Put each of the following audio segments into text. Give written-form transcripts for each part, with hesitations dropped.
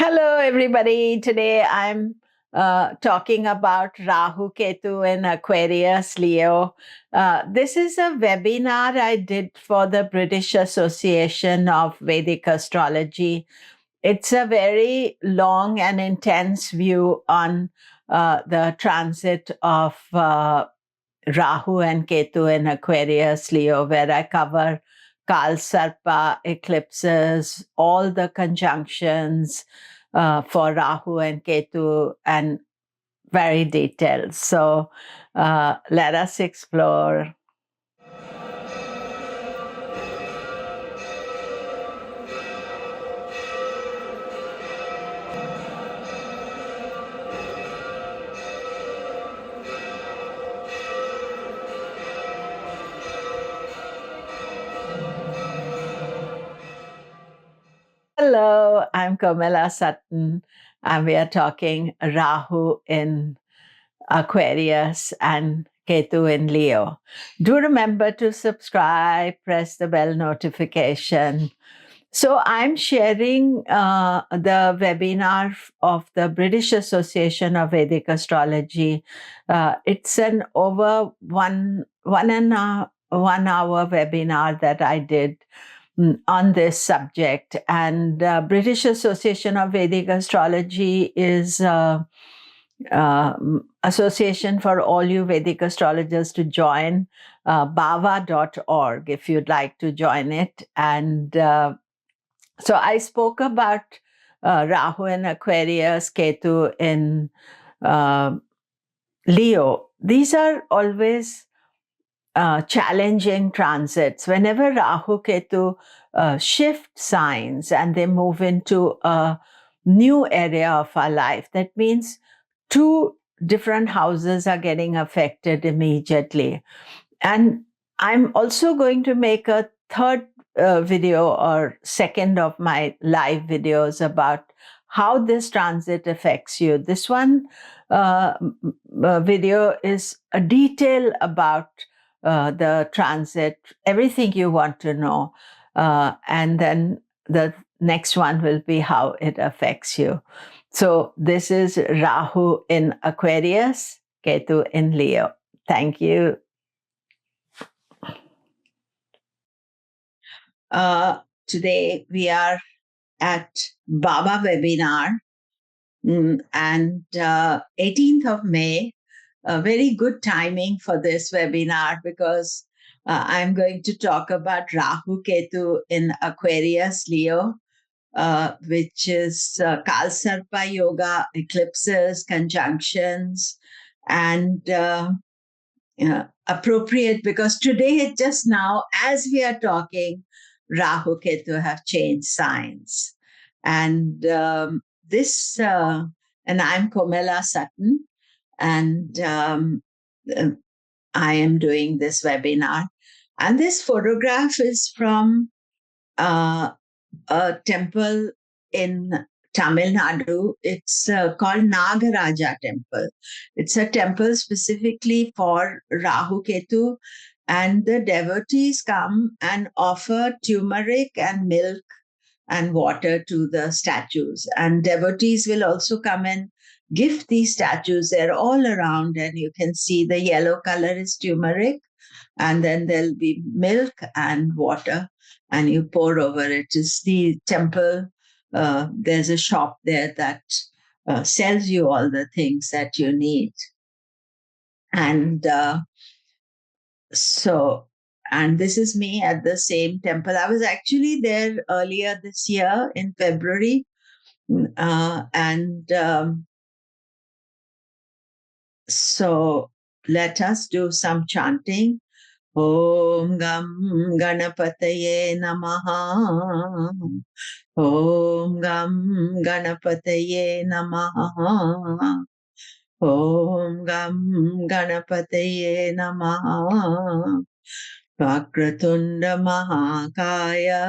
Hello, everybody. Today I'm talking about Rahu Ketu in Aquarius, Leo. This is a webinar I did for the British Association of Vedic Astrology. It's a very long and intense view on the transit of Rahu and Ketu in Aquarius, Leo, where I cover Kal Sarpa, eclipses, all the conjunctions for Rahu and Ketu, and very detailed. So let us explore. Hello, I'm Komilla Sutton, and we are talking Rahu in Aquarius and Ketu in Leo. Do remember to subscribe, press the bell notification. So I'm sharing the webinar of the British Association of Vedic Astrology. It's an over one hour webinar that I did on this subject. And British Association of Vedic Astrology is association for all you Vedic astrologers to join, BAVA.org if you'd like to join it. And so I spoke about Rahu in Aquarius, Ketu in Leo. These are always challenging transits. Whenever Rahu Ketu shift signs and they move into a new area of our life, that means two different houses are getting affected immediately. And I'm also going to make a third video or second of my live videos about how this transit affects you. This one video is a detail about the transit, everything you want to know. And then the next one will be how it affects you. So this is Rahu in Aquarius, Ketu in Leo. Thank you. Today we are at BAVA webinar and 18th of May, a very good timing for this webinar because I'm going to talk about Rahu Ketu in Aquarius, Leo, which is Kal Sarpa yoga, eclipses, conjunctions, and appropriate because today, just now, as we are talking, Rahu Ketu have changed signs. And this, and I'm Komilla Sutton, and I am doing this webinar. And this photograph is from a temple in Tamil Nadu. It's called Nagaraja Temple. It's a temple specifically for Rahu Ketu, and the devotees come and offer turmeric and milk and water to the statues. And devotees will also come and gift these statues. They're all around, and you can see the yellow color is turmeric, and then there'll be milk and water, and you pour over it. It's the temple. There's a shop there that sells you all the things that you need. And and this is me at the same temple. I was actually there earlier this year in February. So let us do some chanting. Om Gam Ganapataye Namaha. Om Gam Ganapataye Namaha. Om Gam Ganapataye Namaha. Vakratunda Mahakaya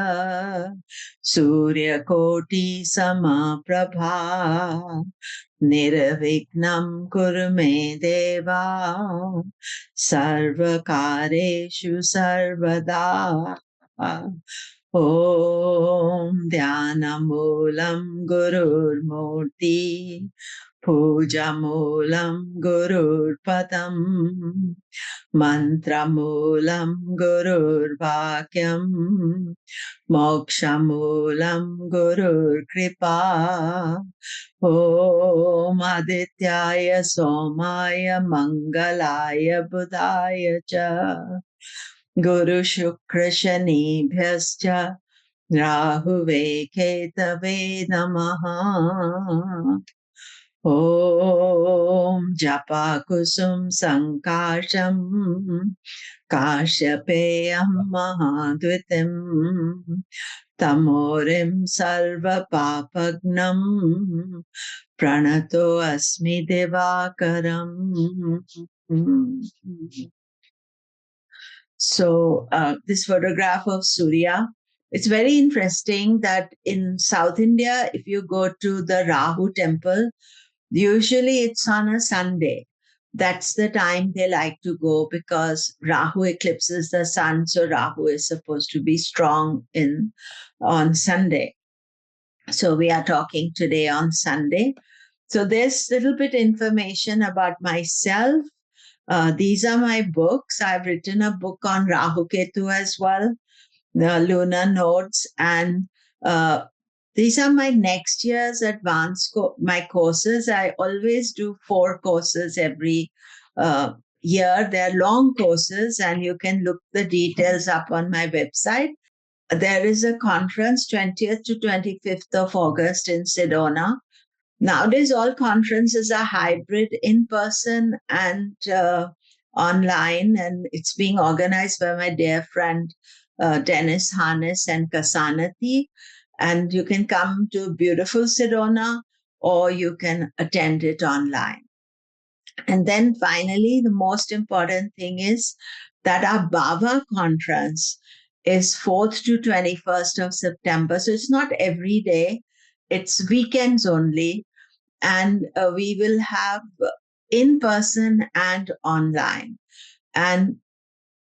Surya Koti Samaprabha Nirvignam Kurume Deva Sarvakareshu Sarvada Om Dhyanamoolam Gurur Murti Pujamulam Gurur Padam Mantramulam Gurur Vakyam Mokshamulam Gurur Kripa Om Adityaya Somaya Mangalaya Budhaya Cha Guru Shukra Shani Bhyascha Rahuve Ketave Namaha Om Japa Kusum Sankasham Kashyapeyam Mahadvitim Tamorim Sarva Papagnam Pranato Asmi Devakaram. So this photograph of Surya, it's very interesting that in South India, if you go to the Rahu temple, usually it's on a Sunday. That's the time they like to go because Rahu eclipses the sun. So Rahu is supposed to be strong on Sunday. So we are talking today on Sunday. So there's a little bit information about myself. These are my books. I've written a book on Rahu Ketu as well, the lunar nodes, and these are my next year's advanced my courses. I always do 4 courses every year. They're long courses, and you can look the details up on my website. There is a conference 20th to 25th of August in Sedona. Nowadays, all conferences are hybrid, in person and online, and it's being organized by my dear friend Dennis Harness and Kasanati. And you can come to beautiful Sedona, or you can attend it online. And then finally, the most important thing is that our BAVA conference is 4th to 21st of September. So it's not every day, it's weekends only. And we will have in person and online. And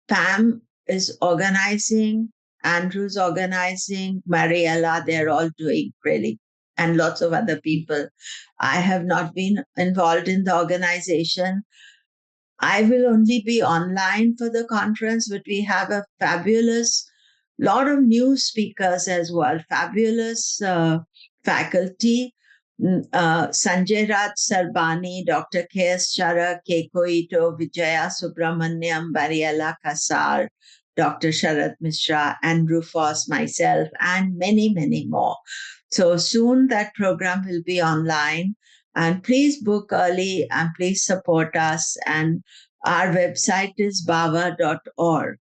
Pam is organizing, Andrew's organizing, Mariella, they're all doing really, and lots of other people. I have not been involved in the organization. I will only be online for the conference, but we have a fabulous lot of new speakers as well, fabulous faculty. Sanjay Raj Sarbani, Dr. K.S. Charak, Keiko Ito, Vijaya Subramaniam, Mariella Kasar, Dr. Sharad Mishra, Andrew Foss, myself, and many, many more. So soon that program will be online. And please book early and please support us. And our website is bava.org.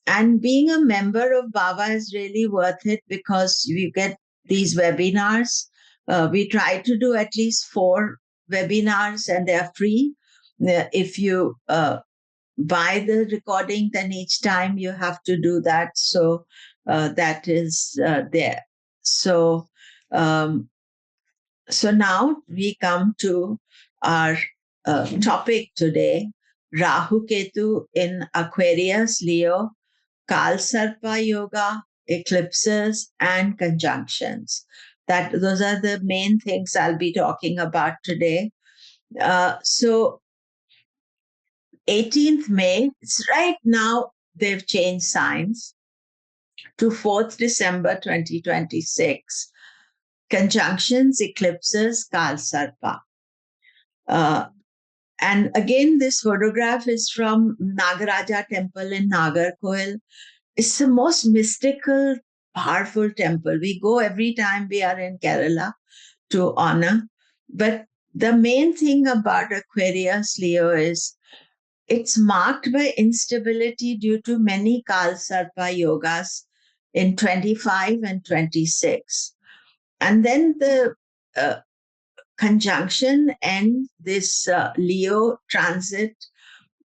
And being a member of BAVA is really worth it because you get these webinars. We try to do at least 4 webinars and they're free. If you buy the recording, then each time you have to do that. So that is there. So so now we come to our topic today, Rahu Ketu in Aquarius, Leo, Kal Sarpa Yoga, eclipses, and conjunctions. Those are the main things I'll be talking about today. So 18th May, it's right now they've changed signs to 4th December 2026. Conjunctions, eclipses, Kal Sarpa. And again, this photograph is from Nagaraja temple in Nagarkoil. It's the most mystical, powerful temple. We go every time we are in Kerala to honor. But the main thing about Aquarius, Leo, is it's marked by instability due to many Kal Sarpa yogas in 25 and 26. And then the conjunction and this Leo transit,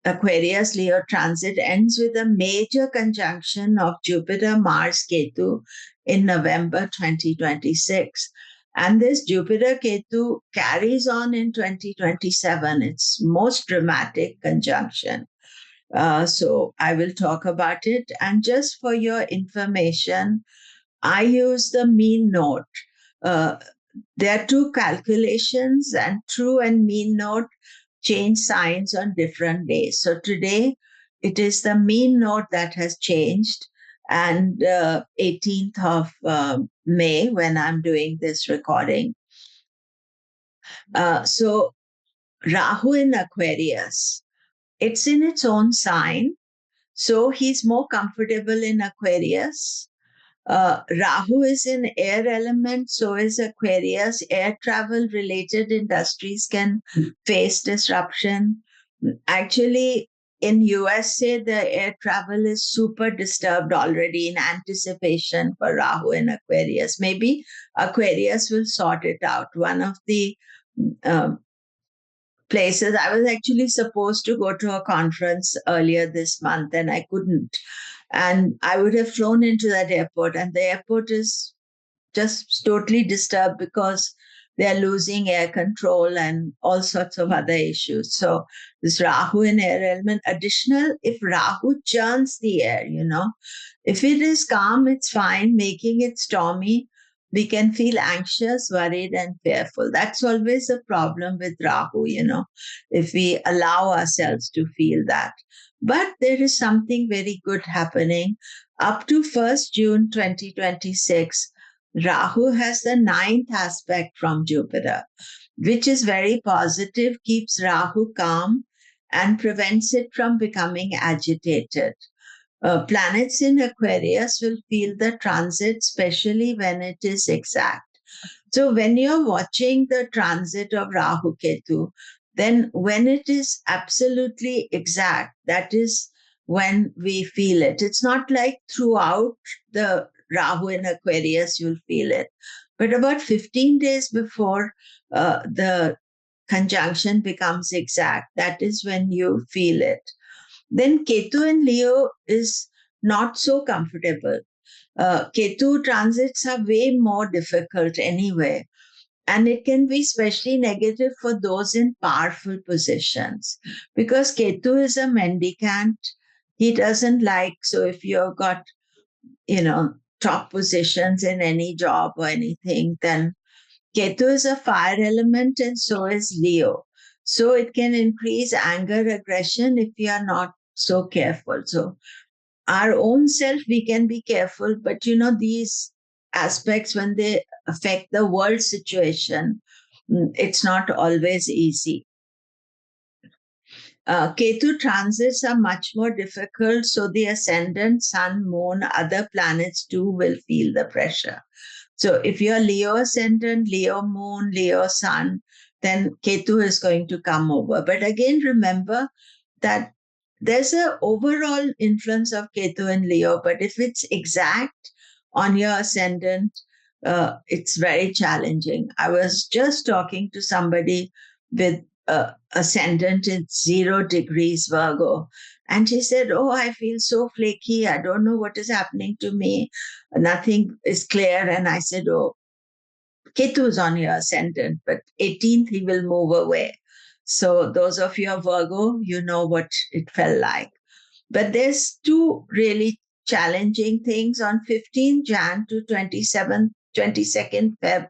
Aquarius Leo transit ends with a major conjunction of Jupiter, Mars, Ketu in November 2026. And this Jupiter Ketu carries on in 2027. It's most dramatic conjunction. So I will talk about it. And just for your information, I use the mean note. Uh, there are two calculations, and true and mean note change signs on different days. So today it is the mean note that has changed, and 18th of May when I'm doing this recording. So Rahu in Aquarius, it's in its own sign. So he's more comfortable in Aquarius. Rahu is in air element, so is Aquarius. Air travel related industries can face disruption. Actually, in USA, the air travel is super disturbed already in anticipation for Rahu and Aquarius. Maybe Aquarius will sort it out. One of the um, places, I was actually supposed to go to a conference earlier this month and I couldn't. And I would have flown into that airport, and the airport is just totally disturbed because they're losing air control and all sorts of other issues. So this Rahu in air element, additional, if Rahu churns the air, if it is calm, it's fine. Making it stormy, we can feel anxious, worried, and fearful. That's always a problem with Rahu, if we allow ourselves to feel that. But there is something very good happening. Up to 1st June 2026, Rahu has the 9th aspect from Jupiter, which is very positive, keeps Rahu calm, and prevents it from becoming agitated. Planets in Aquarius will feel the transit, especially when it is exact. So when you're watching the transit of Rahu Ketu, then when it is absolutely exact, that is when we feel it. It's not like throughout the Rahu in Aquarius you'll feel it, but about 15 days before the conjunction becomes exact, that is when you feel it. Then Ketu in Leo is not so comfortable. Ketu transits are way more difficult anyway. And it can be especially negative for those in powerful positions because Ketu is a mendicant. He doesn't like, so if you've got, top positions in any job or anything, then Ketu is a fire element and so is Leo. So it can increase anger, aggression if you are not so careful. So our own self, we can be careful, but these aspects, when they affect the world situation, it's not always easy. Ketu transits are much more difficult, so the ascendant, sun, moon, other planets too will feel the pressure. So if you're Leo ascendant, Leo moon, Leo sun, then Ketu is going to come over. But again, remember that there's an overall influence of Ketu and Leo, but if it's exact on your ascendant, it's very challenging. I was just talking to somebody with ascendant in 0 degrees Virgo, and she said, "Oh, I feel so flaky. I don't know what is happening to me. Nothing is clear." And I said, "Oh, Ketu is on your ascendant, but 18th he will move away." So those of you of Virgo, you know what it felt like. But there's two really challenging things. On 15th Jan to 22nd Feb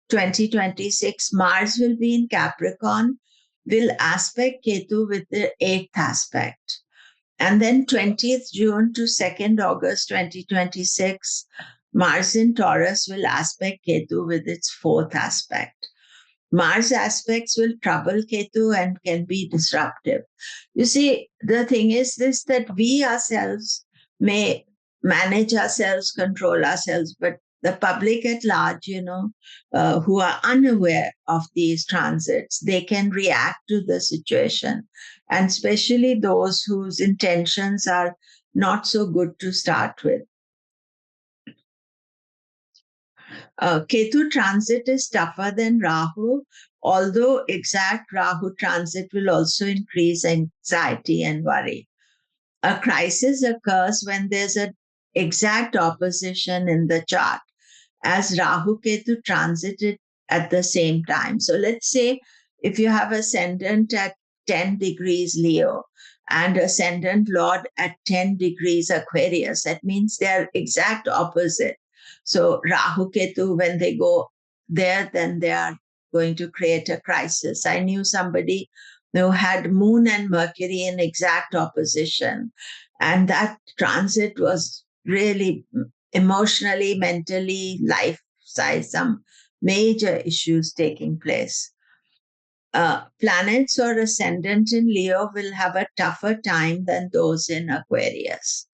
2026, Mars will be in Capricorn, will aspect Ketu with the 8th aspect. And then 20th June to 2nd August 2026, Mars in Taurus will aspect Ketu with its 4th aspect. Mars aspects will trouble Ketu and can be disruptive. You see, the thing is this, that we ourselves may manage ourselves, control ourselves, but the public at large, who are unaware of these transits, they can react to the situation. And especially those whose intentions are not so good to start with. Ketu transit is tougher than Rahu, although exact Rahu transit will also increase anxiety and worry. A crisis occurs when there's an exact opposition in the chart, as Rahu Ketu transited at the same time. So let's say if you have ascendant at 10 degrees Leo and ascendant Lord at 10 degrees Aquarius. That means they're exact opposite. So Rahu Ketu, when they go there, then they are going to create a crisis. I knew somebody who had Moon and Mercury in exact opposition, and that transit was really emotionally, mentally, life size, some major issues taking place. Planets or ascendant in Leo will have a tougher time than those in Aquarius,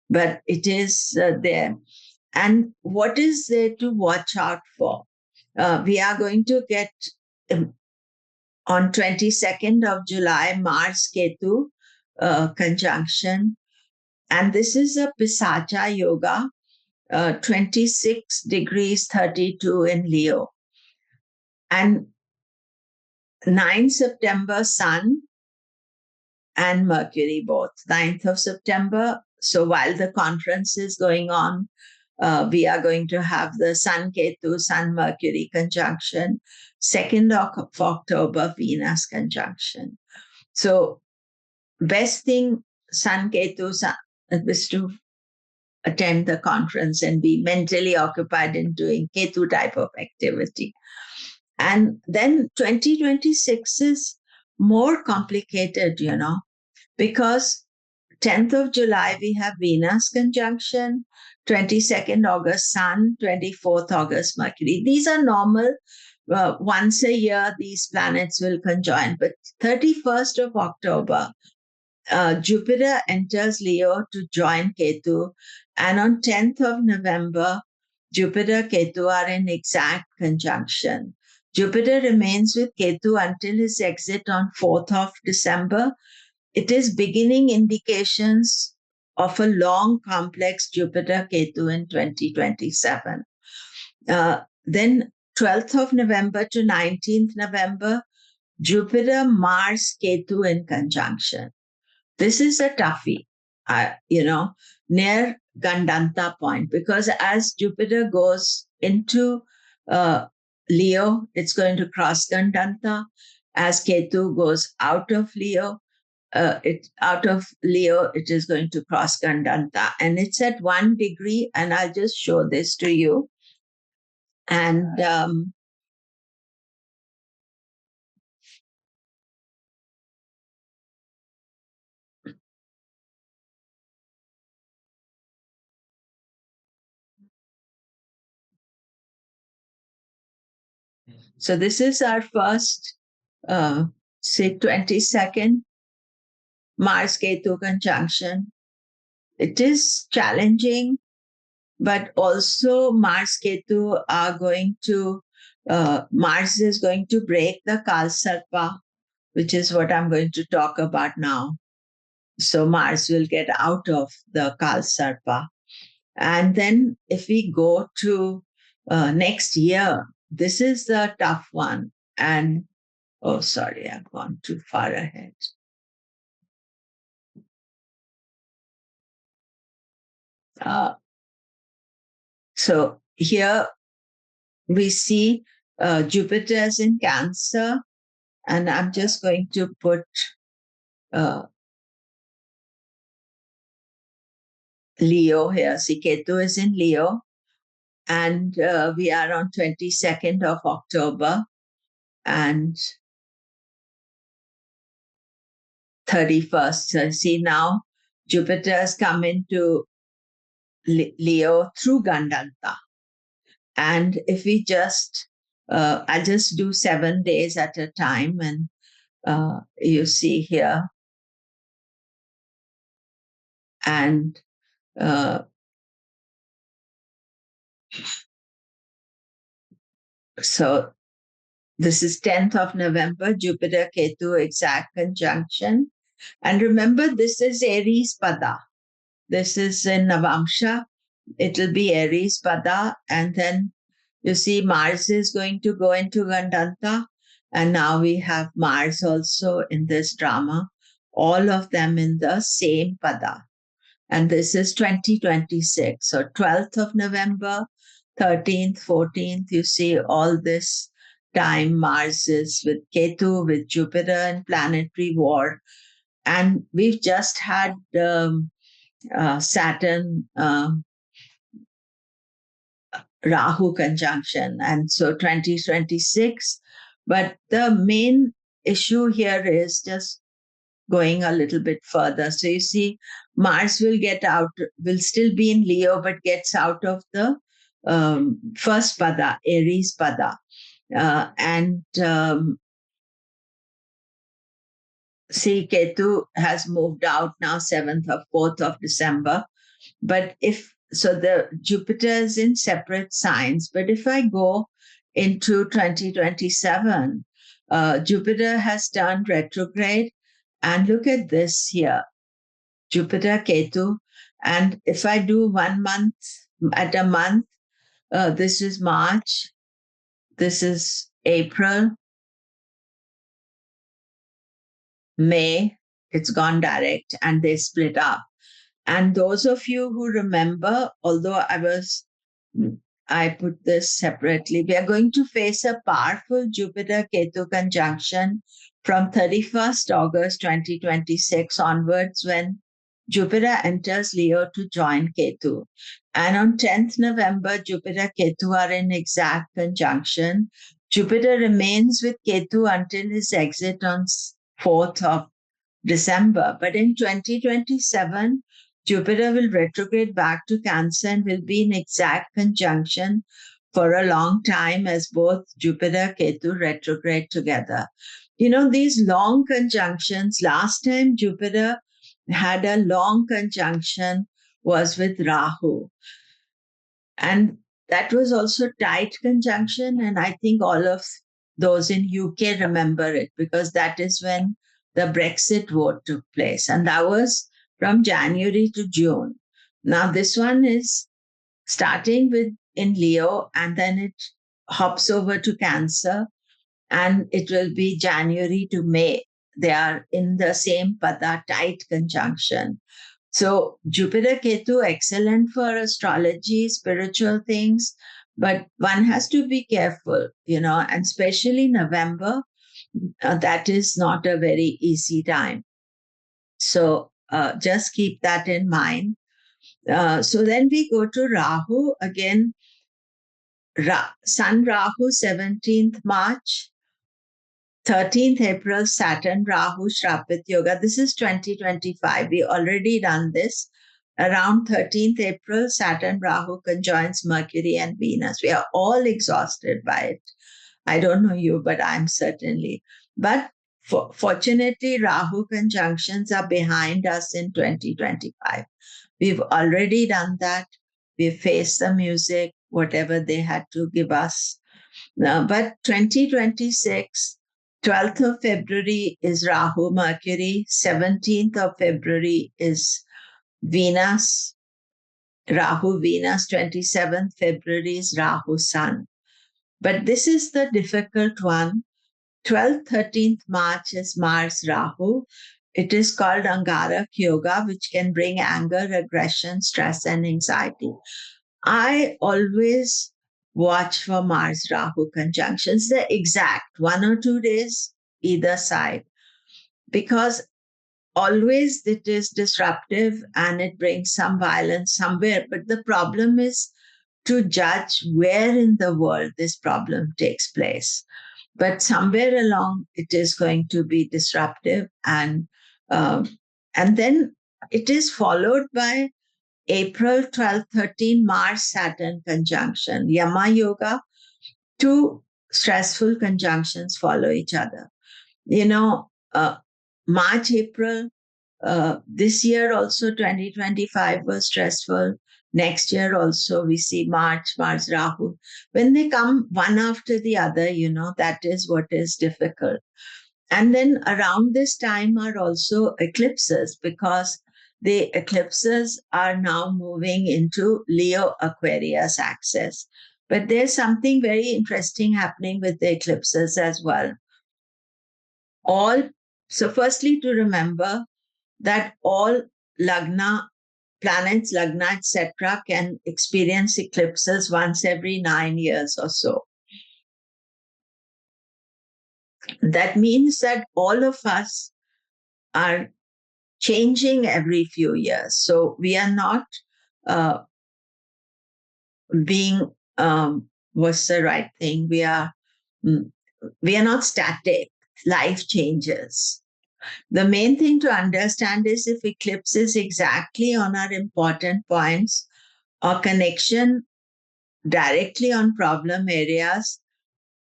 but it is there. And what is there to watch out for? We are going to get on 22nd of July, Mars Ketu conjunction. And this is a Pisacha Yoga, 26 degrees 32 in Leo. And 9 September, Sun and Mercury both. 9th of September. So while the conference is going on, we are going to have the Sun Ketu, Sun Mercury conjunction. 2nd of October, Venus conjunction. So best thing, Sun Ketu is to attend the conference and be mentally occupied in doing Ketu type of activity. And then 2026 is more complicated, because 10th of July, we have Venus conjunction, 22nd August, Sun, 24th August, Mercury. These are normal. Once a year, these planets will conjoin. But 31st of October, Jupiter enters Leo to join Ketu. And on 10th of November, Jupiter, Ketu are in exact conjunction. Jupiter remains with Ketu until his exit on 4th of December. It is beginning indications of a long, complex Jupiter-Ketu in 2027. Then 12th of November to 19th November, Jupiter-Mars-Ketu in conjunction. This is a toughie, near Gandanta point, because as Jupiter goes into Leo, it's going to cross Gandanta. As Ketu goes out of Leo, it is going to cross Gandanta, and it's at 1 degree. And I'll just show this to you. And so this is our first, say, 22nd Mars Ketu conjunction. It is challenging, but also Mars Ketu are going to, Mars is going to break the Kal Sarpa, which is what I'm going to talk about now. So Mars will get out of the Kal Sarpa. And then if we go to next year, this is the tough one. And, oh, sorry, I've gone too far ahead. So here we see Jupiter's in Cancer, and I'm just going to put Leo here. See, Ketu is in Leo, and we are on 22nd of October and 31st. So see, now Jupiter has come into Leo through Gandanta. And if we just, I'll just do 7 days at a time, and you see here. And so this is 10th of November, Jupiter Ketu exact conjunction. And remember, this is Aries Pada. This is in Navamsha. It'll be Aries Pada. And then you see Mars is going to go into Gandanta. And now we have Mars also in this drama, all of them in the same Pada. And this is 2026. So 12th of November, 13th, 14th, you see all this time Mars is with Ketu, with Jupiter and planetary war. And we've just had Saturn Rahu conjunction, and so 2026. But the main issue here is just going a little bit further. So you see, Mars will still be in Leo, but gets out of the first pada, Aries pada. And see, Ketu has moved out now, 7th or 4th of December. But the Jupiter is in separate signs. But if I go into 2027, Jupiter has turned retrograde. And look at this here, Jupiter, Ketu. And if I do 1 month at a month, this is March, this is April, May, it's gone direct, and they split up. And those of you who remember, although I put this separately, we are going to face a powerful Jupiter-Ketu conjunction from 31st August 2026 onwards, when Jupiter enters Leo to join Ketu. And on 10th November, Jupiter-Ketu are in exact conjunction. Jupiter remains with Ketu until his exit on 4th of December. But in 2027, Jupiter will retrograde back to Cancer and will be in exact conjunction for a long time, as both Jupiter, Ketu retrograde together. These long conjunctions, last time Jupiter had a long conjunction was with Rahu. And that was also tight conjunction. And I think all of those in UK remember it, because that is when the Brexit vote took place. And that was from January to June. Now, this one is starting with in Leo, and then it hops over to Cancer, and it will be January to May. They are in the same pada, tight conjunction. So Jupiter Ketu, excellent for astrology, spiritual things, but one has to be careful, and especially November, that is not a very easy time. So just keep that in mind. So then we go to Rahu again. Sun Rahu, 17th March, 13th April, Saturn Rahu Shrapit Yoga. This is 2025. We already done this. Around 13th April, Saturn Rahu conjoins Mercury and Venus. We are all exhausted by it. I don't know you, but I'm certainly. But fortunately, Rahu conjunctions are behind us in 2025. We've already done that. We've faced the music, whatever they had to give us. But 2026, 12th of February is Rahu Mercury, 17th of February is Venus, Rahu Venus, 27th February is Rahu Sun. But this is the difficult one. 12th, 13th March is Mars Rahu. It is called Angarak Yoga, which can bring anger, aggression, stress, and anxiety. I always watch for Mars Rahu conjunctions. They're exact 1 or 2 days either side, because always it is disruptive and it brings some violence somewhere. But the problem is to judge where in the world this problem takes place. But somewhere along it is going to be disruptive, and then it is followed by April 12, 13, Mars Saturn conjunction, Yama Yoga. 2 stressful conjunctions follow each other. March, April, this year also 2025 was stressful. Next year also we see Mars Rahu. When they come one after the other, that is what is difficult. And then around this time are also eclipses, because the eclipses are now moving into Leo Aquarius axis. But there's something very interesting happening with the eclipses as well. So firstly, to remember that all Lagna, planets, Lagna, etc., can experience eclipses once every 9 years or so. That means that all of us are changing every few years. So we are not uh, being, what's the right thing? Mm, we are not static. Life changes. The main thing to understand is if eclipse is exactly on our important points or connection directly on problem areas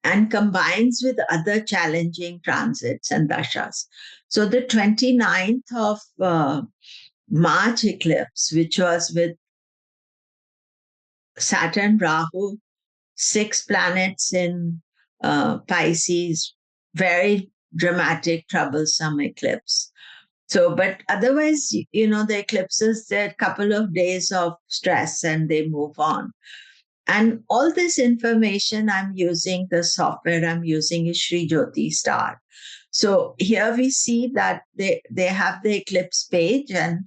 and combines with other challenging transits and dashas. So the 29th of March eclipse, which was with Saturn, Rahu, 6 planets in Pisces, very dramatic, troublesome eclipse. So, but otherwise, the eclipses, they're a couple of days of stress and they move on. And all this information I'm using, the software I'm using is Sri Jyoti Star. So here we see that they have the eclipse page, and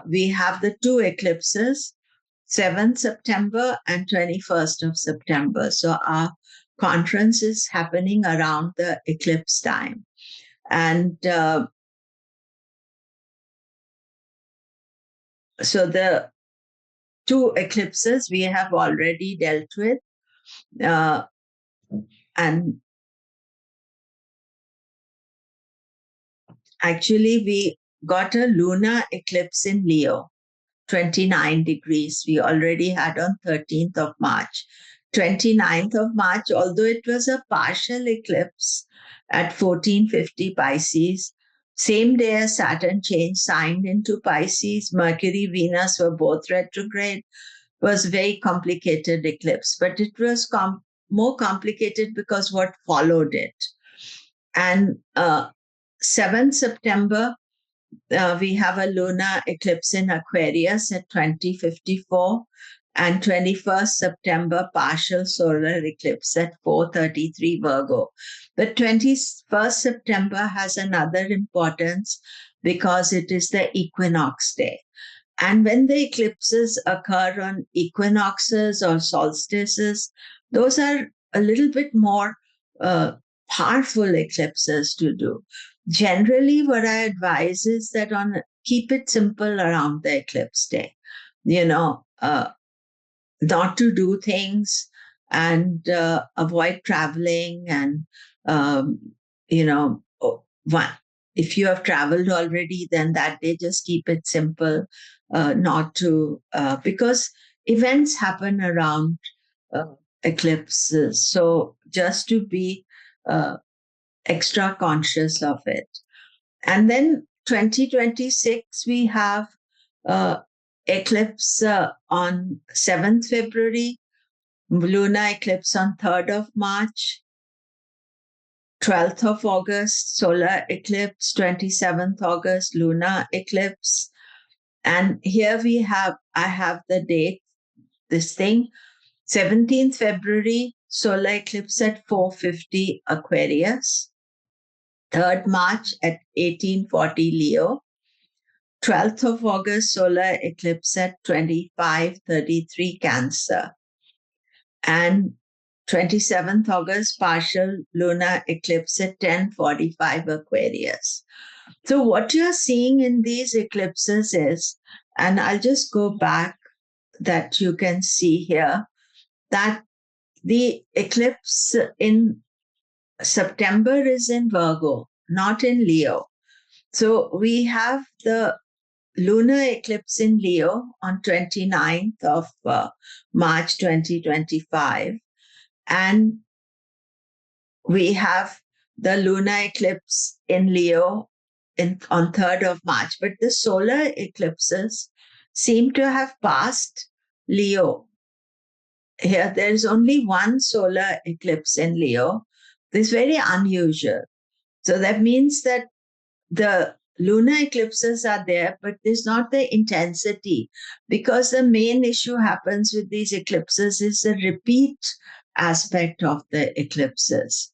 we have the 2 eclipses, 7th September and 21st of September. So our conference is happening around the eclipse time. And so the 2 eclipses we have already dealt with. And actually, we got a lunar eclipse in Leo, 29 degrees. We already had on 13th of March. 29th of March, although it was a partial eclipse at 1450 Pisces, same day as Saturn changed sign into Pisces, Mercury, Venus were both retrograde, was very complicated eclipse, but it was more complicated because what followed it. And 7th September, we have a lunar eclipse in Aquarius at 2054, and 21st September, partial solar eclipse at 4:33 Virgo. The 21st September has another importance because it is the equinox day. And when the eclipses occur on equinoxes or solstices, those are a little bit more powerful eclipses to do. Generally, what I advise is that keep it simple around the eclipse day. Not to do things and avoid traveling, and one, if you have traveled already, then that day just keep it simple, not to because events happen around uh, eclipses, so just to be extra conscious of it. And then 2026 we have eclipse on 7th February, lunar eclipse on 3rd of March, 12th of August, solar eclipse, 27th August, lunar eclipse. And here I have the date, this thing, 17th February, solar eclipse at 4:50 Aquarius, 3rd March at 18:40 Leo, 12th of August, solar eclipse at 25:33 Cancer, and 27th August, partial lunar eclipse at 10:45 Aquarius. So what you're seeing in these eclipses is, and I'll just go back that you can see here, that the eclipse in September is in Virgo, not in Leo. So we have the lunar eclipse in Leo on 29th of March 2025. And we have the lunar eclipse in Leo on 3rd of March. But the solar eclipses seem to have passed Leo. Here, there's only one solar eclipse in Leo. This is very unusual. So that means that the lunar eclipses are there, but there's not the intensity, because the main issue happens with these eclipses is the repeat aspect of the eclipses.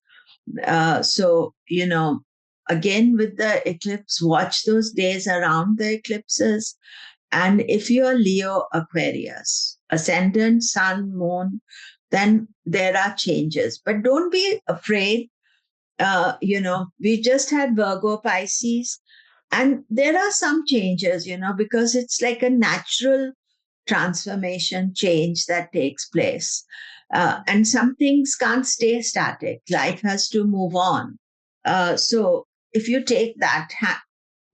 So, again, with the eclipse, watch those days around the eclipses. And if you're Leo Aquarius, ascendant, sun, moon, then there are changes. But don't be afraid. We just had Virgo Pisces. And there are some changes, because it's like a natural transformation change that takes place. And some things can't stay static. Life has to move on. So if you take that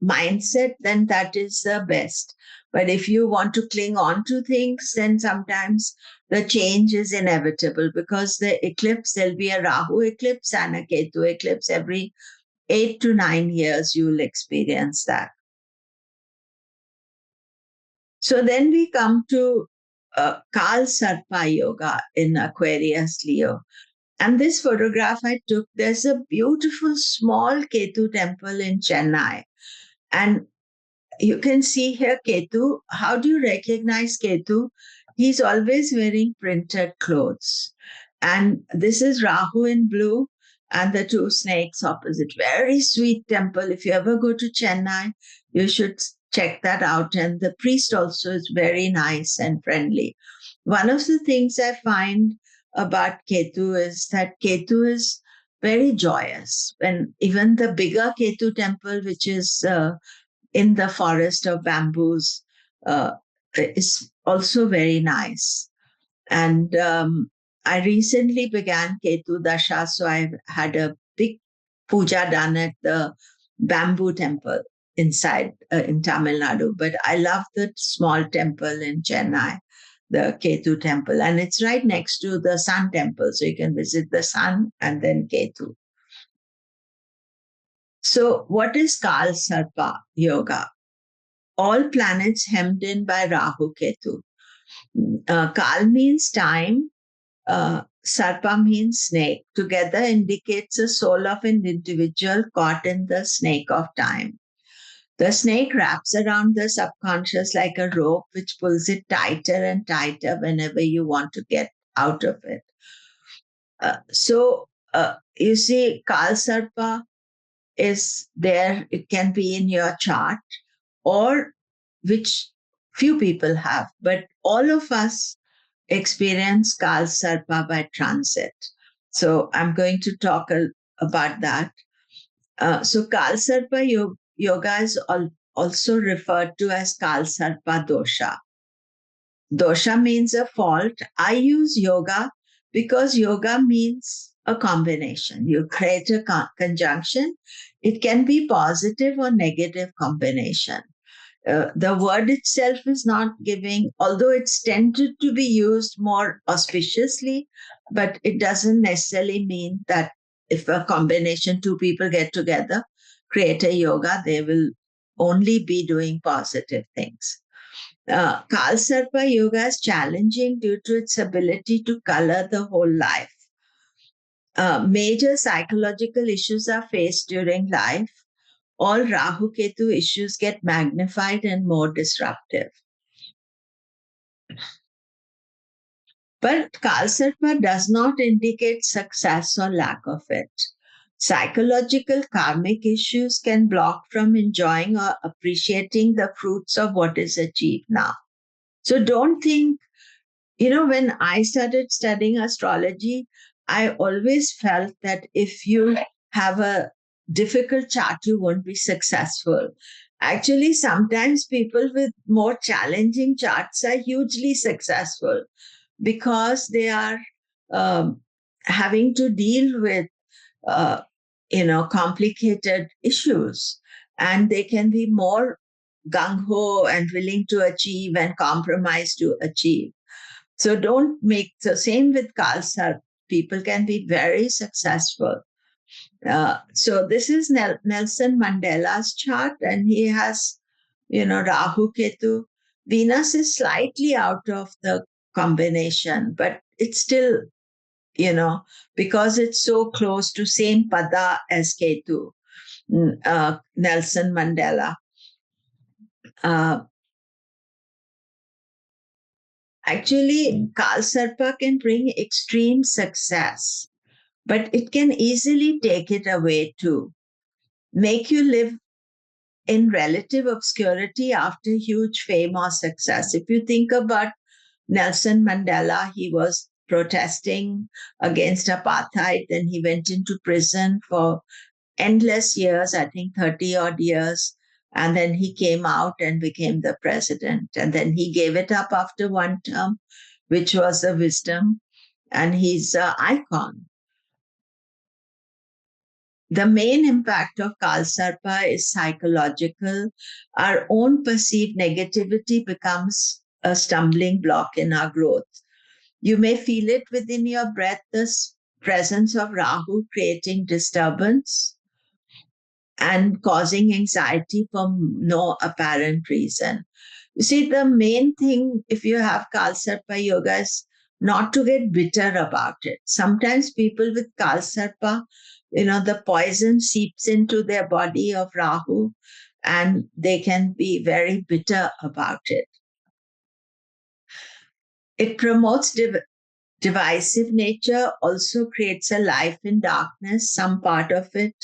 mindset, then that is the best. But if you want to cling on to things, then sometimes the change is inevitable, because the eclipse, there'll be a Rahu eclipse and a Ketu eclipse every 8 to 9 years, you'll experience that. So then we come to Kal Sarpa Yoga in Aquarius Leo. And this photograph I took, there's a beautiful small Ketu temple in Chennai. And you can see here Ketu. How do you recognize Ketu? He's always wearing printed clothes. And this is Rahu in blue and the two snakes opposite. Very sweet temple. If you ever go to Chennai, you should check that out. And the priest also is very nice and friendly. One of the things I find about Ketu is that Ketu is very joyous. And even the bigger Ketu temple, which is in the forest of bamboos, is also very nice. And I recently began Ketu Dasha, so I had a big puja done at the bamboo temple inside in Tamil Nadu. But I love the small temple in Chennai, the Ketu temple, and it's right next to the Sun temple, so you can visit the Sun and then Ketu. So, what is Kal Sarpa Yoga? All planets hemmed in by Rahu Ketu. Kal means time, Sarpa means snake. Together indicates the soul of an individual caught in the snake of time. The snake wraps around the subconscious like a rope, which pulls it tighter and tighter whenever you want to get out of it. So you see, Kal Sarpa is there. It can be in your chart, or which few people have, but all of us experience Kal Sarpa by transit. So I'm going to talk about that. So Kal Sarpa yoga is also referred to as Kal Sarpa dosha. Dosha means a fault. I use yoga because yoga means a combination. You create a conjunction. It can be positive or negative combination. The word itself is not giving, although it's tended to be used more auspiciously, but it doesn't necessarily mean that if a combination, two people get together, create a yoga, they will only be doing positive things. Kal Sarpa yoga is challenging due to its ability to color the whole life. Major psychological issues are faced during life. All Rahu Ketu issues get magnified and more disruptive. But Kal Sarpa does not indicate success or lack of it. Psychological karmic issues can block from enjoying or appreciating the fruits of what is achieved now. So don't think, when I started studying astrology, I always felt that if you have a difficult chart, you won't be successful. Actually, sometimes people with more challenging charts are hugely successful because they are having to deal with, complicated issues, and they can be more gung-ho and willing to achieve and compromise to achieve. So don't make the same with Kal Sarpa. People can be very successful. So this is Nelson Mandela's chart, and he has, Rahu Ketu. Venus is slightly out of the combination, but it's still, because it's so close to same pada as Ketu, Nelson Mandela. Actually, Kal Sarpa can bring extreme success, but it can easily take it away too. Make you live in relative obscurity after huge fame or success. If you think about Nelson Mandela, he was protesting against apartheid, then he went into prison for endless years, I think 30 odd years. And then he came out and became the president. And then he gave it up after one term, which was the wisdom. And he's an icon. The main impact of Kal Sarpa is psychological. Our own perceived negativity becomes a stumbling block in our growth. You may feel it within your breath, the presence of Rahu creating disturbance and causing anxiety for no apparent reason. You see, the main thing, if you have Kal Sarpa yoga, is not to get bitter about it. Sometimes people with Kal Sarpa, the poison seeps into their body of Rahu and they can be very bitter about it. It promotes divisive nature, also creates a life in darkness, some part of it.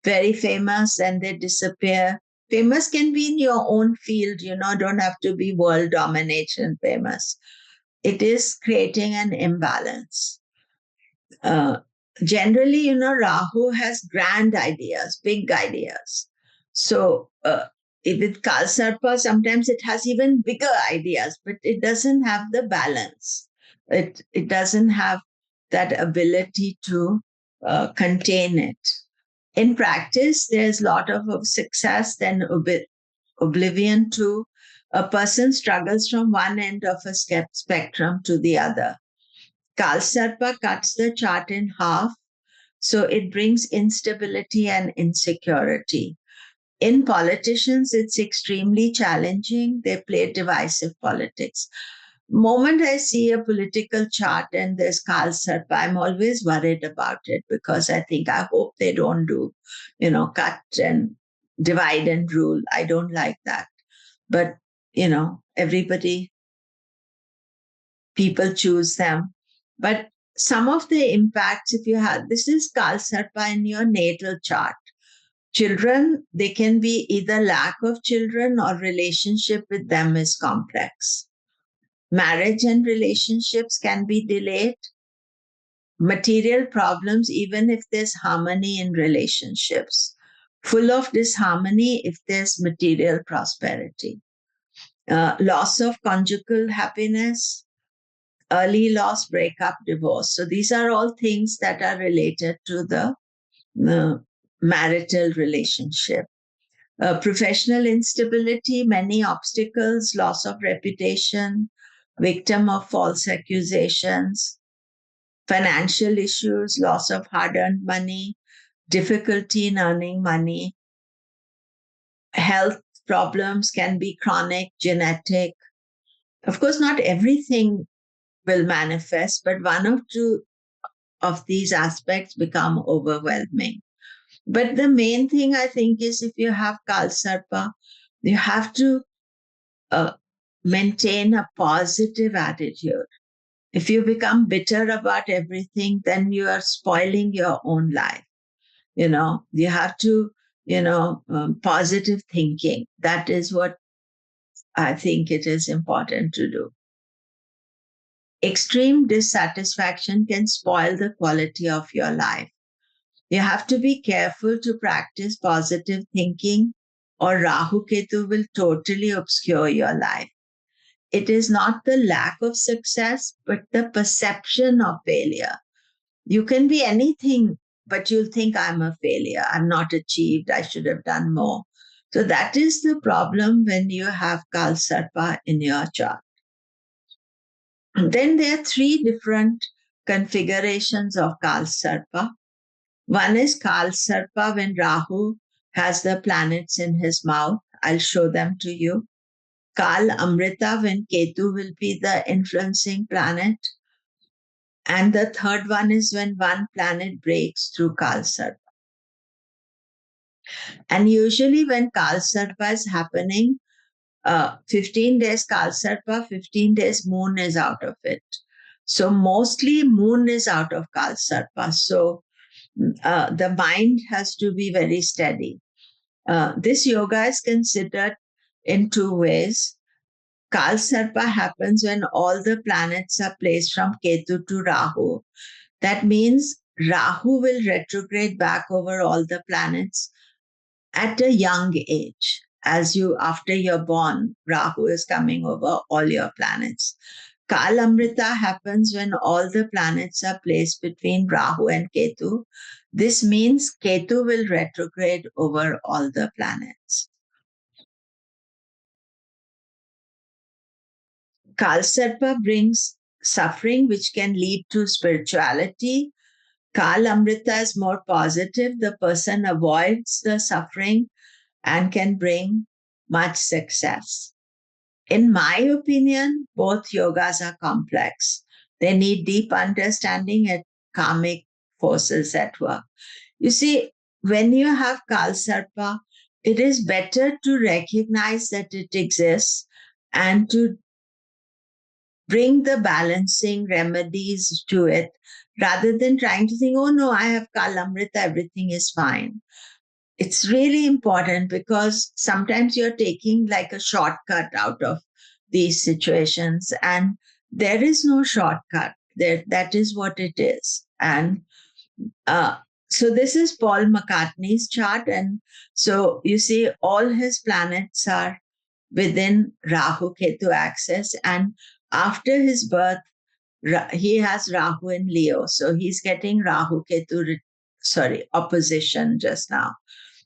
Very famous and they disappear. Famous can be in your own field, don't have to be world domination famous. It is creating an imbalance. Generally, Rahu has grand ideas, big ideas. So with Kal Sarpa, sometimes it has even bigger ideas, but it doesn't have the balance. It doesn't have that ability to contain it. In practice, there's a lot of success, then oblivion too. A person struggles from one end of a spectrum to the other. Kal Sarpa cuts the chart in half, so it brings instability and insecurity. In politicians, it's extremely challenging. They play divisive politics. Moment I see a political chart and there's Kal Sarpa, I'm always worried about it because I hope they don't do, cut and divide and rule. I don't like that. But, people choose them. But some of the impacts, if you have, this is Kal Sarpa in your natal chart. Children, they can be either lack of children or relationship with them is complex. Marriage and relationships can be delayed. Material problems, even if there's harmony in relationships. Full of disharmony if there's material prosperity. Loss of conjugal happiness, early loss, breakup, divorce. So these are all things that are related to the marital relationship. Professional instability, many obstacles, loss of reputation, victim of false accusations, financial issues, loss of hard-earned money, difficulty in earning money, health problems can be chronic, genetic. Of course, not everything will manifest, but one or two of these aspects become overwhelming. But the main thing I think is if you have Kal Sarpa, you have to maintain a positive attitude. If you become bitter about everything, then you are spoiling your own life. You have to, positive thinking. That is what I think it is important to do. Extreme dissatisfaction can spoil the quality of your life. You have to be careful to practice positive thinking, or Rahu Ketu will totally obscure your life. It is not the lack of success, but the perception of failure. You can be anything, but you'll think I'm a failure. I'm not achieved. I should have done more. So that is the problem when you have Kal Sarpa in your chart. And then there are three different configurations of Kal Sarpa. One is Kal Sarpa when Rahu has the planets in his mouth. I'll show them to you. Kal Amrita when Ketu will be the influencing planet. And the third one is when one planet breaks through Kal Sarpa. And usually when Kal Sarpa is happening, 15 days Kal Sarpa, 15 days moon is out of it. So mostly moon is out of Kal Sarpa. So the mind has to be very steady. This yoga is considered in two ways. Kal Sarpa happens when all the planets are placed from Ketu to Rahu. That means Rahu will retrograde back over all the planets at a young age. After you're born, Rahu is coming over all your planets. Kal Amrita happens when all the planets are placed between Rahu and Ketu. This means Ketu will retrograde over all the planets. Kal Sarpa brings suffering, which can lead to spirituality. Kal Amrita is more positive. The person avoids the suffering and can bring much success. In my opinion, both yogas are complex. They need deep understanding and karmic forces at work. You see, when you have Kal Sarpa, it is better to recognize that it exists and to bring the balancing remedies to it rather than trying to think, oh no, I have Kal Amrita, everything is fine. It's really important because sometimes you're taking like a shortcut out of these situations, and there is no shortcut. That is what it is. And uh, so this is Paul McCartney's chart, and so you see all his planets are within Rahu Ketu axis, and after his birth, he has Rahu in Leo, so he's getting Rahu Ketu, opposition just now.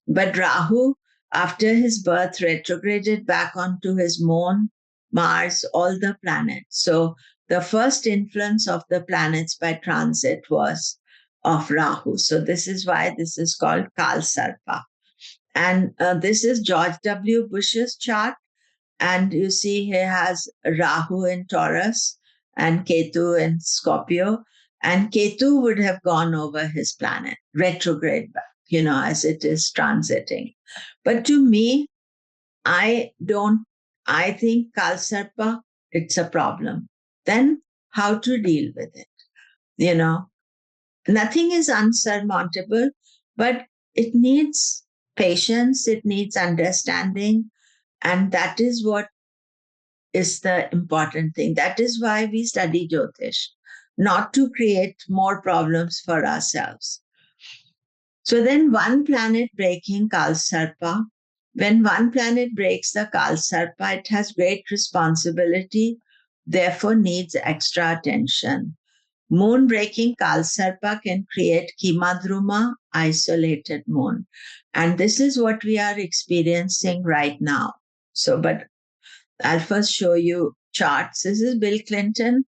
But Rahu, after his birth, retrograded back onto his moon, Mars, all the planets. So the first influence of the planets by transit was of Rahu. So this is why this is called Kal Sarpa. And this is George W. Bush's chart. And you see he has Rahu in Taurus and Ketu in Scorpio. And Ketu would have gone over his planet, retrograde back, as it is transiting. But to me, I think Kal Sarpa, it's a problem. Then how to deal with it? Nothing is unsurmountable, but it needs patience, it needs understanding. And that is what is the important thing. That is why we study Jyotish, not to create more problems for ourselves. So then one planet breaking Kal Sarpa, when one planet breaks the Kal Sarpa, it has great responsibility, therefore needs extra attention. Moon breaking Kal Sarpa can create Kimadruma, isolated moon. And this is what we are experiencing right now. So, but I'll first show you charts. This is Bill Clinton,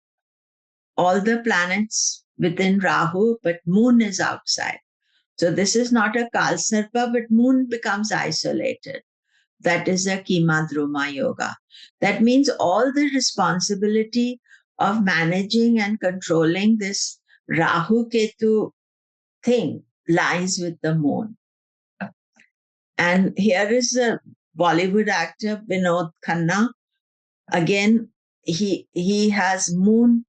all the planets within Rahu, but moon is outside. So this is not a Kal Sarpa, but moon becomes isolated. That is a Kimadruma yoga. That means all the responsibility of managing and controlling this Rahu Ketu thing lies with the moon. And here is a Bollywood actor, Vinod Khanna. Again, he has moon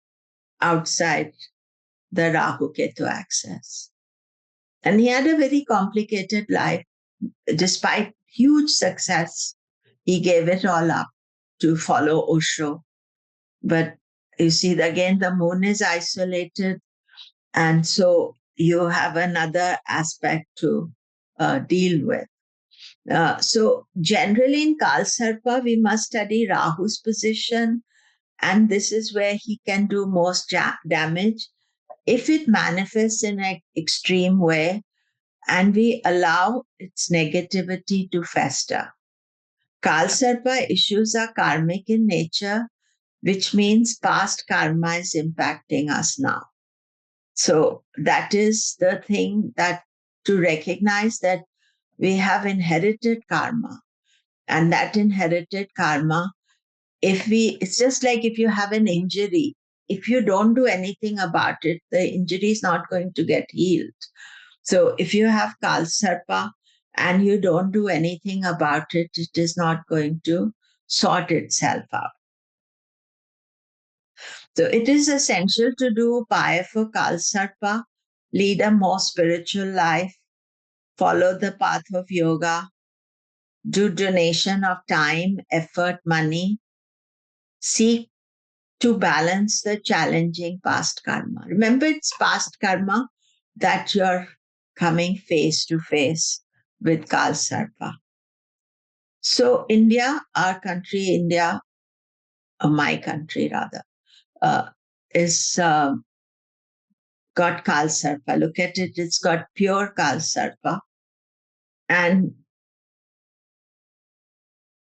outside the Rahu Ketu axis. And he had a very complicated life. Despite huge success, he gave it all up to follow Osho. But you see, again, the moon is isolated. And so you have another aspect to deal with. So generally in Kal Sarpa, we must study Rahu's position. And this is where he can do most damage. If it manifests in an extreme way, and we allow its negativity to fester. Kal Sarpa issues are karmic in nature, which means past karma is impacting us now. So that is the thing, that to recognize that we have inherited karma, and that inherited karma, it's just like if you have an injury, if you don't do anything about it, the injury is not going to get healed. So if you have Kal Sarpa and you don't do anything about it, it is not going to sort itself out. So it is essential to do upaya for Kal Sarpa, lead a more spiritual life, follow the path of yoga, do donation of time, effort, money, seek to balance the challenging past karma. Remember, it's past karma that you're coming face to face with Kal Sarpa. So India, our country, India, my country rather, is got Kal Sarpa. Look at it, it's got pure Kal Sarpa. And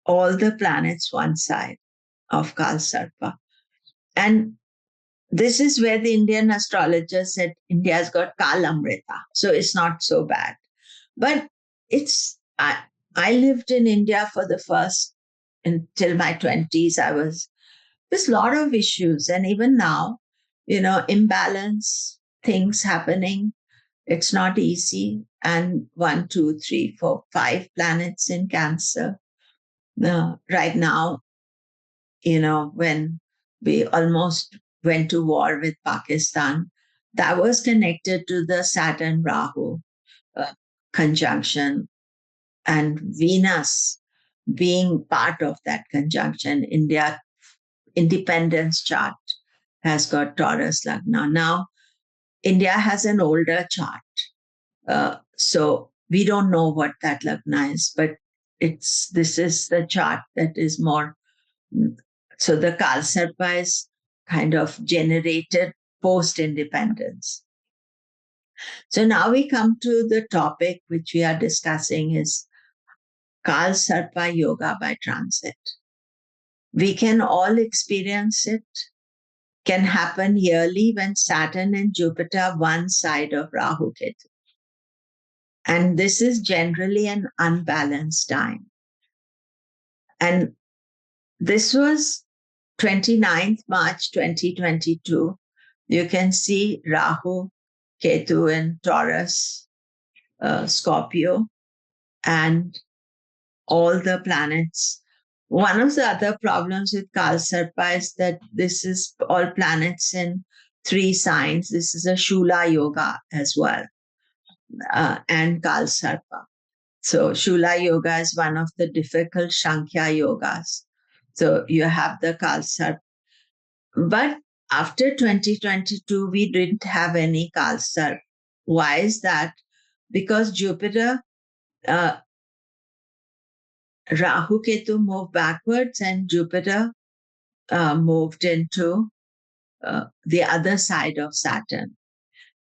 all the planets one side of Kal Sarpa. And this is where the Indian astrologer said India's got Kal Amrita. So it's not so bad. But I lived in India for the first, until my 20s. There's a lot of issues. And even now, imbalance, things happening. It's not easy. And 1, 2, 3, 4, 5 planets in Cancer. Right now, when we almost went to war with Pakistan, that was connected to the Saturn Rahu conjunction, and Venus being part of that conjunction. India independence chart has got Taurus Lagna. Now, India has an older chart. So we don't know what that Lagna is, but this is the chart that is more. So the Kal Sarpa is kind of generated post-independence. So now we come to the topic which we are discussing is Kal Sarpa Yoga by transit. We can all experience it. Can happen yearly when Saturn and Jupiter one side of Rahu Ketu. And this is generally an unbalanced time. And this was 29th March 2022. You can see Rahu Ketu in Taurus, Scorpio, and all the planets. One of the other problems with Kal Sarpa is that this is all planets in 3 signs. This is a Shula Yoga as well, and Kal Sarpa. So Shula Yoga is one of the difficult Shankhya yogas. So you have the Kal Sarpa. But after 2022, we didn't have any Kal Sarpa. Why is that? Because Jupiter, Rahu Ketu moved backwards and Jupiter moved into the other side of Saturn.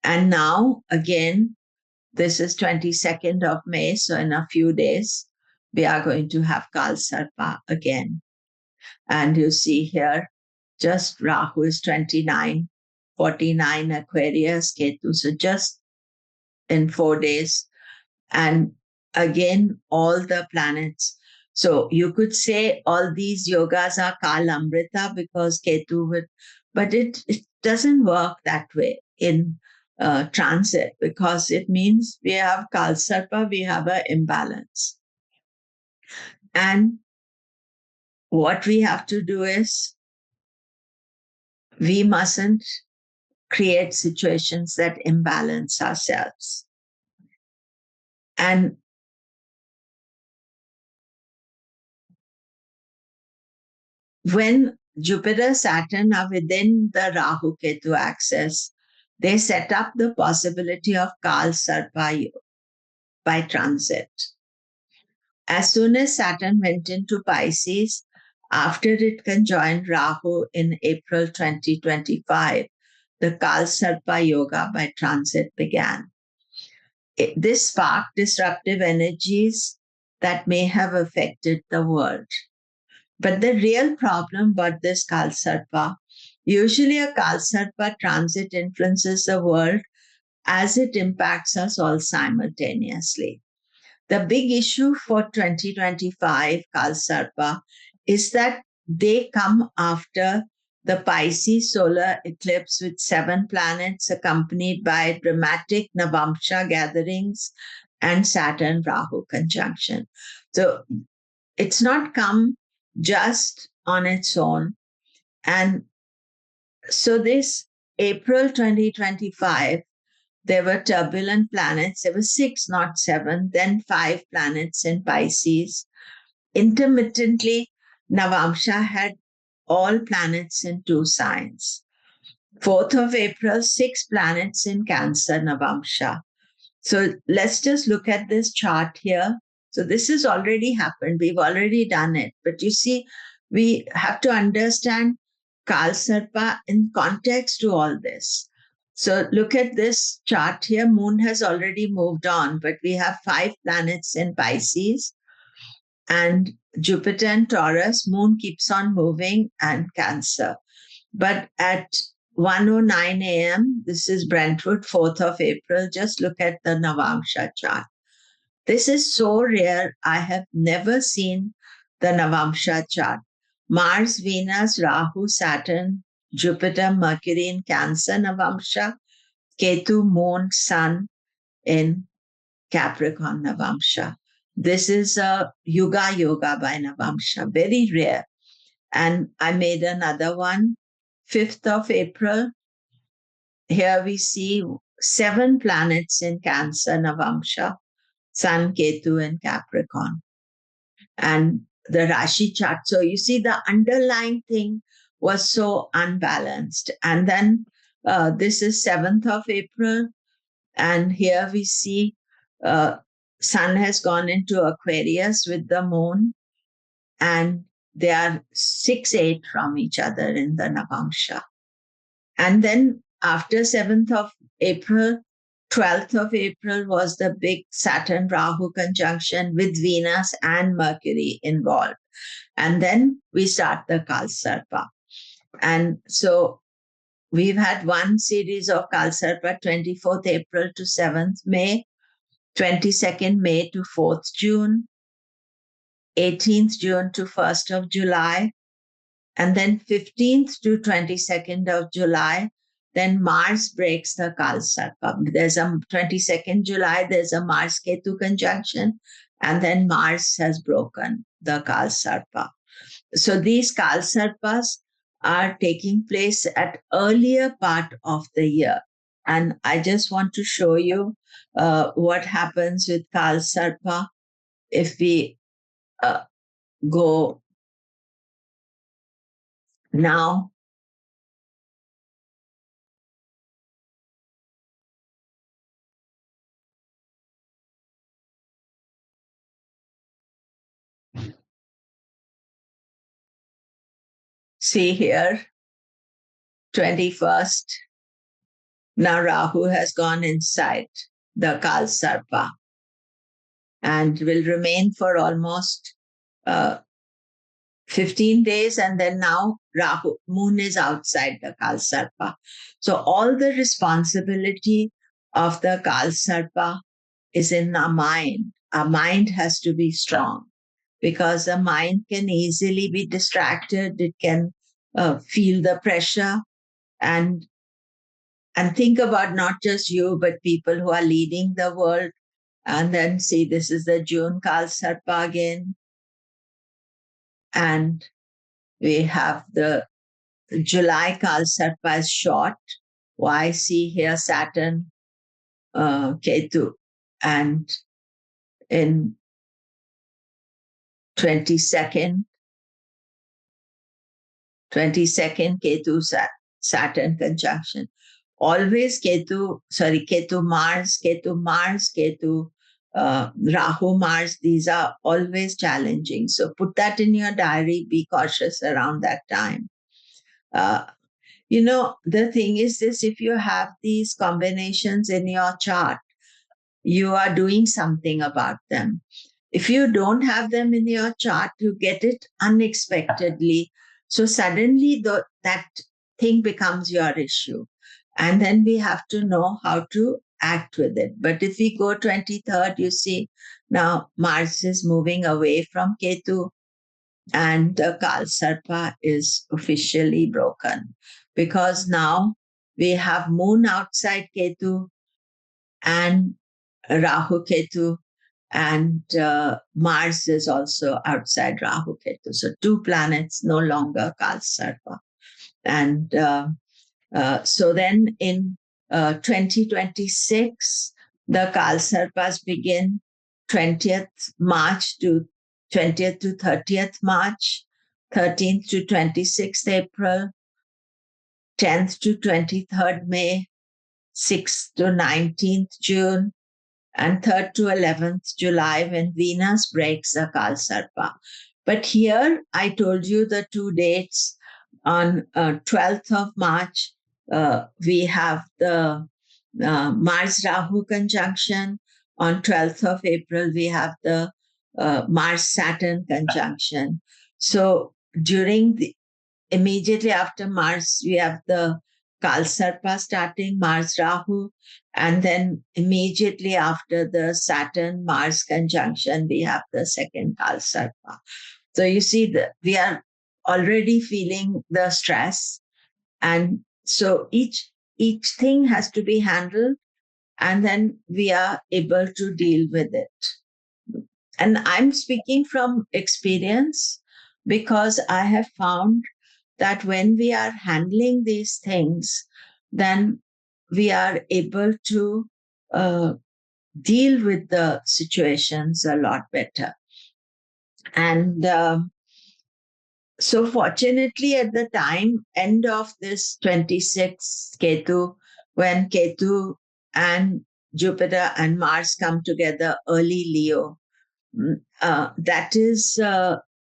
And now, again, this is 22nd of May. So in a few days, we are going to have Kal Sarpa again. And you see here, just Rahu is 29, 49 Aquarius, Ketu. So just in 4 days. And again, all the planets. So you could say all these yogas are Kal Amrita because Ketu would, but it doesn't work that way in transit, because it means we have Kal Sarpa, we have an imbalance. And what we have to do is we mustn't create situations that imbalance ourselves. And when Jupiter, Saturn are within the Rahu Ketu axis, they set up the possibility of Kal Sarpa by transit. As soon as Saturn went into Pisces, after it conjoined Rahu in April 2025, the Kal Sarpa Yoga by transit began. This sparked disruptive energies that may have affected the world. But the real problem about this Kal Sarpa, usually a Kal Sarpa transit influences the world as it impacts us all simultaneously. The big issue for 2025 Kal Sarpa is that they come after the Pisces solar eclipse with 7 planets accompanied by dramatic Navamsha gatherings and Saturn Rahu conjunction. So it's not come just on its own. And so this April 2025, there were turbulent planets. There were 6, not 7, then 5 planets in Pisces. Intermittently, Navamsha had all planets in 2 signs. 4th of April, 6 planets in Cancer, Navamsha. So let's just look at this chart here. So this has already happened. We've already done it. But you see, we have to understand Kal Sarpa in context to all this. So look at this chart here. Moon has already moved on, but we have 5 planets in Pisces and Jupiter and Taurus. Moon keeps on moving, and Cancer. But at 1:09 a.m., this is Brentwood, 4th of April. Just look at the Navamsha chart. This is so rare. I have never seen the Navamsha chart. Mars, Venus, Rahu, Saturn, Jupiter, Mercury in Cancer Navamsha, Ketu, Moon, Sun in Capricorn Navamsha. This is a Yuga Yoga by Navamsha, very rare. And I made another one, 5th of April. Here we see 7 planets in Cancer Navamsha, Sun, Ketu, and Capricorn. And the Rashi chart. So you see the underlying thing was so unbalanced. And then this is 7th of April. And here we see Sun has gone into Aquarius with the moon. And they are 6-8 from each other in the Navamsha. And then after 7th of April, 12th of April was the big Saturn Rahu conjunction with Venus and Mercury involved. And then we start the Kal Sarpa. And so we've had one series of Kal Sarpa, 24th April to 7th May, 22nd May to 4th June, 18th June to 1st of July, and then 15th to 22nd of July. Then Mars breaks the Kal Sarpa. There's a 22nd July, there's a Mars Ketu conjunction, and then Mars has broken the Kal Sarpa. So these Kal Sarpas are taking place at earlier part of the year. And I just want to show you what happens with Kal Sarpa if we go now. See here, 21st. Now Rahu has gone inside the Kal Sarpa and will remain for almost 15 days. And then now Rahu, moon is outside the Kal Sarpa. So all the responsibility of the Kal Sarpa is in our mind. Our mind has to be strong because the mind can easily be distracted. It can feel the pressure and think about not just you, but people who are leading the world. And then see, this is the June Kal Sarpa again. And we have the July Kal Sarpa is short. Why? See here, Saturn, Ketu. And in 22nd Ketu Saturn conjunction. Always Ketu Mars, Rahu Mars, these are always challenging. So put that in your diary, be cautious around that time. The thing is this, if you have these combinations in your chart, you are doing something about them. If you don't have them in your chart, you get it unexpectedly. So suddenly that thing becomes your issue. And then we have to know how to act with it. But if we go 23rd, you see, now Mars is moving away from Ketu and the Kal Sarpa is officially broken because now we have Moon outside Ketu and Rahu Ketu, and Mars is also outside Rahu Ketu. So 2 planets no longer Kal Sarpa. And so then in 2026, the Kal Sarpas begin 20th March to 20th to 30th March, 13th to 26th April, 10th to 23rd May, 6th to 19th June, and 3rd to 11th July when Venus breaks the Kal Sarpa. But here I told you the 2 dates. On 12th of March, we have the Mars Rahu conjunction. On 12th of April, we have the Mars Saturn conjunction. So immediately after Mars, we have the Kal Sarpa starting, Mars Rahu, and then immediately after the Saturn Mars conjunction, we have the second Kal Sarpa. So you see, we are already feeling the stress, and so each thing has to be handled, and then we are able to deal with it. And I'm speaking from experience because I have found that when we are handling these things, then we are able to deal with the situations a lot better. And so fortunately at the time, end of this 26th Ketu, when Ketu and Jupiter and Mars come together, early Leo, that is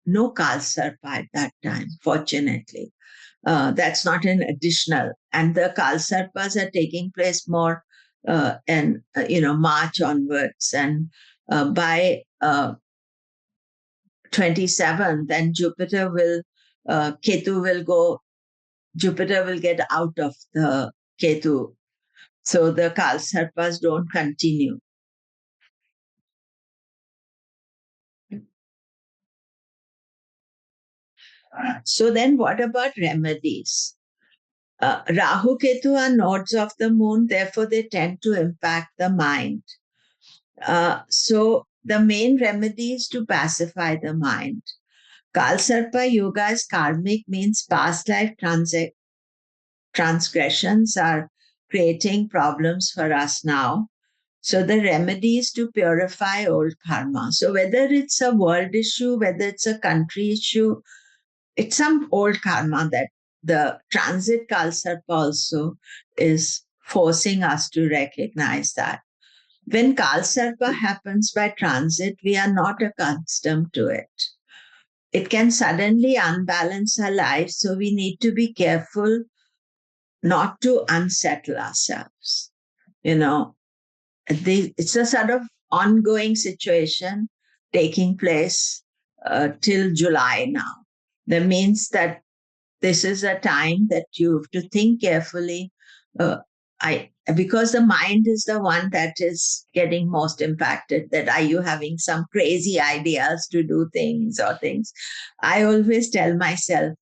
no Kal Sarpa at that time, fortunately. That's not an additional. And the Kal Sarpas are taking place more in, March onwards. And by 27, then Jupiter will get out of the Ketu. So the Kal Sarpas don't continue. So then what about remedies? Rahu Ketu are nodes of the moon, therefore they tend to impact the mind. So the main remedy is to pacify the mind. Kal Sarpa Yoga is karmic, means past life transgressions are creating problems for us now. So the remedy is to purify old karma. So whether it's a world issue, whether it's a country issue, it's some old karma that the transit Kal Sarpa also is forcing us to recognize that. When Kal Sarpa happens by transit, we are not accustomed to it. It can suddenly unbalance our lives, so we need to be careful not to unsettle ourselves. It's a sort of ongoing situation taking place till July now. That means that this is a time that you have to think carefully. Because the mind is the one that is getting most impacted. That are you having some crazy ideas to do things or things? I always tell myself,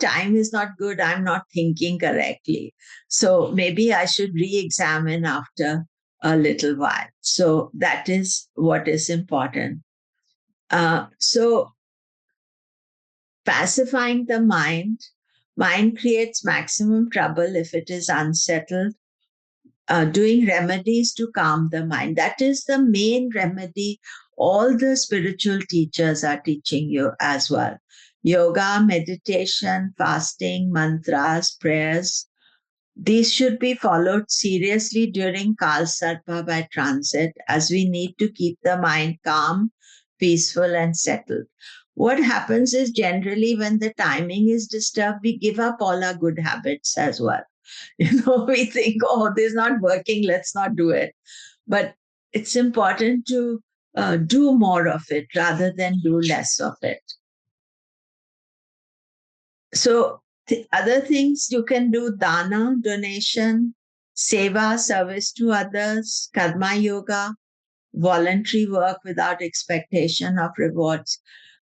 time is not good. I'm not thinking correctly. So maybe I should re-examine after a little while. So that is what is important. So pacifying the mind creates maximum trouble if it is unsettled. Doing remedies to calm the mind. That is the main remedy all the spiritual teachers are teaching you as well. Yoga, meditation, fasting, mantras, prayers. These should be followed seriously during Kal Sarpa by transit, as we need to keep the mind calm, peaceful, and settled. What happens is generally when the timing is disturbed, we give up all our good habits as well. We think, this is not working, let's not do it. But it's important to do more of it rather than do less of it. So other things you can do: dana, donation, seva, service to others, karma yoga, voluntary work without expectation of rewards.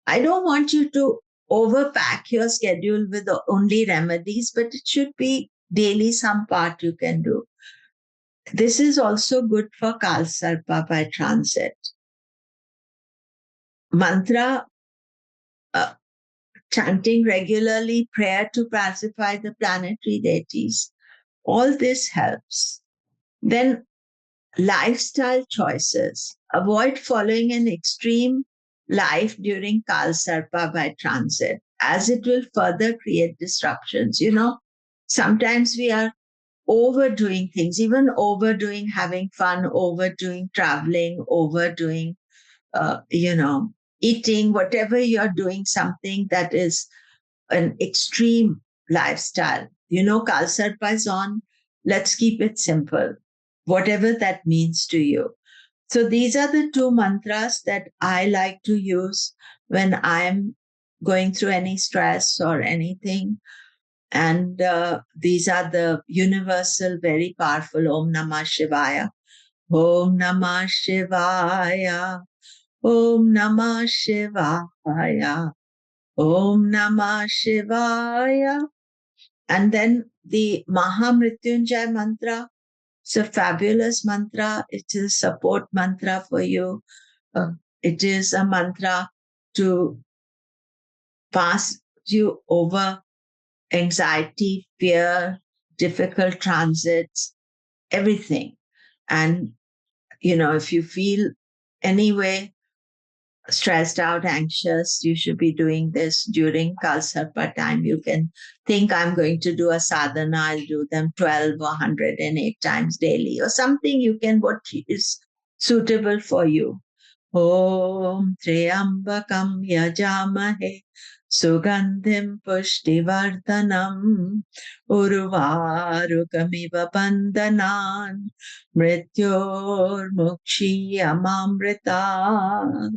I don't want you to overpack your schedule with only remedies, but it should be daily some part you can do. This is also good for Kal Sarpa by transit. Mantra, chanting regularly, prayer to pacify the planetary deities. All this helps. Then lifestyle choices. Avoid following an extreme life during Kal Sarpa by transit, as it will further create disruptions. Sometimes we are overdoing things, even overdoing having fun, overdoing traveling, overdoing, eating, whatever you're doing, something that is an extreme lifestyle. Kal Sarpa is on. Let's keep it simple, whatever that means to you. So these are the two mantras that I like to use when I'm going through any stress or anything. And these are the universal, very powerful Om Namah Shivaya. Om Namah Shivaya. Om Namah Shivaya. Om Namah Shivaya. And then the Mahamrityunjay mantra. It's a fabulous mantra. It is a support mantra for you. It is a mantra to pass you over anxiety, fear, difficult transits, everything. And, if you feel anyway stressed out, anxious, you should be doing this during Kal Sarpa time. You can think, I'm going to do a sadhana, I'll do them 12 or 108 times daily or something. You can, what is suitable for you. Om Triambakam Yajamahe Sugandhim Pushtivardhanam Urvarukamiva Bandhanan Mrityor Mukshiyamamrita.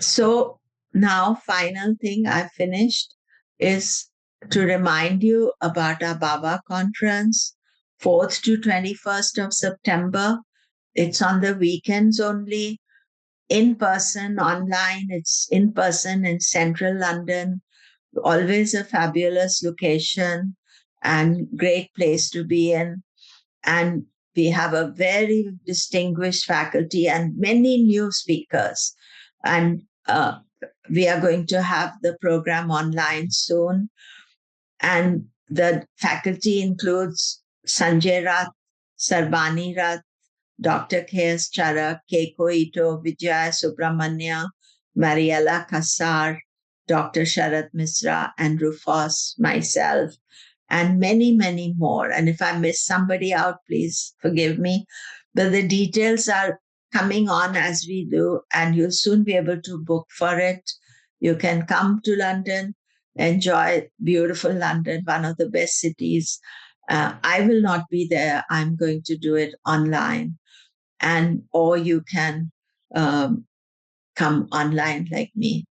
So now, final thing I finished is to remind you about our BAVA conference, 4th to 21st of September. It's on the weekends only, in person, online. It's in person in central London, always a fabulous location and great place to be in. And we have a very distinguished faculty and many new speakers. And we are going to have the program online soon. And the faculty includes Sanjay Rath, Sarbani Rath, Dr. K.S. Charak, Keiko Ito, Vijaya Subramanya, Mariella Kassar, Dr. Sharat Misra, Andrew Foss, myself, and many, many more. And if I miss somebody out, please forgive me. But the details are coming on as we do, and you'll soon be able to book for it. You can come to London, enjoy beautiful London, one of the best cities. I will not be there. I'm going to do it online. Or you can come online like me.